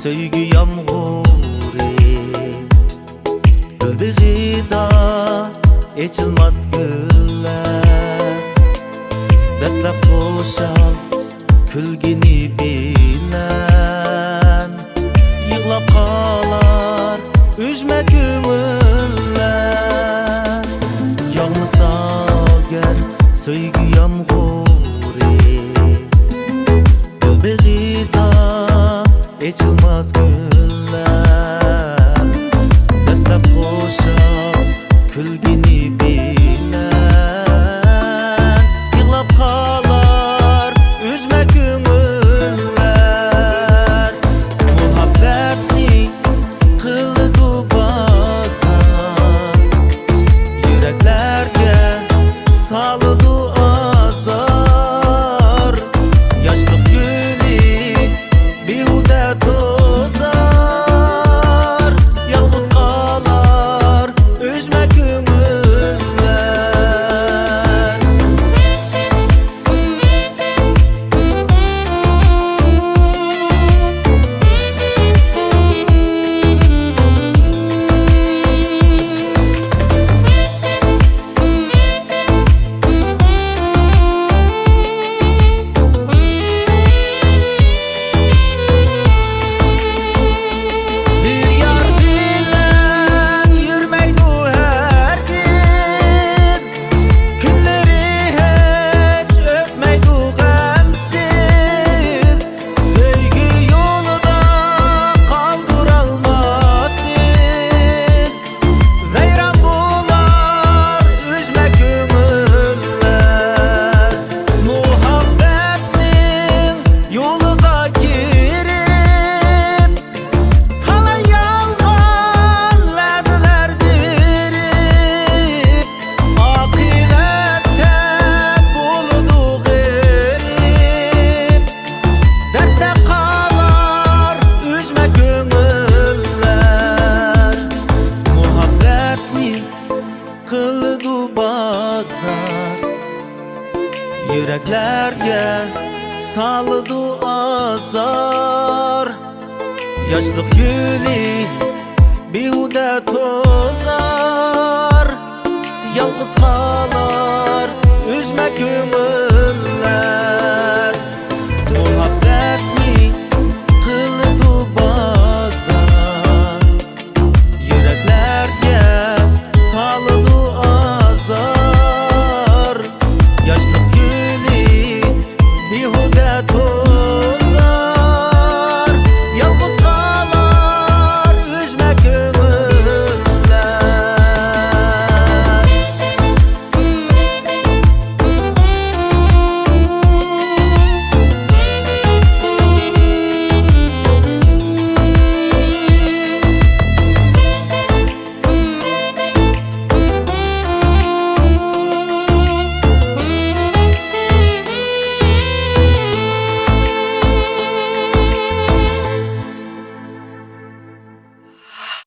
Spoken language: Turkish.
söygü yağmuru Gülbağıda açılmaz güller Dastlab qo'shal kulgini bilen Yig'lab qolar üzme ko'ngillar Yog'masa agar söygü yağmuru Gülbağıda açılmaz güller Dastlab qo'shal kulgini bilen Yig'lab qolar üzme ko'ngillar Muhabbatning qildi bozor Yuraklarga soldi azor Yoshlik guli behuda to'zar Yolg'iz qolar üzme ko'ngillar Bir yar bilen yürmeydi herkes Günleri hiç öpmeydi gamsiz Söygü yolunda kaldırılmazsız Veyran bular üzme ko'ngillar Muhabbetning yoluna girip Talay yalgan va'dalar berip Oqibatda bo'ldi g'erib Dardda qolar üzme ko'ngillar Muhabbatning qildi bozor Yuraklarga soldi azor Yoshlik guli behuda to'zar Yolg'iz qolar üzme ko'ngillar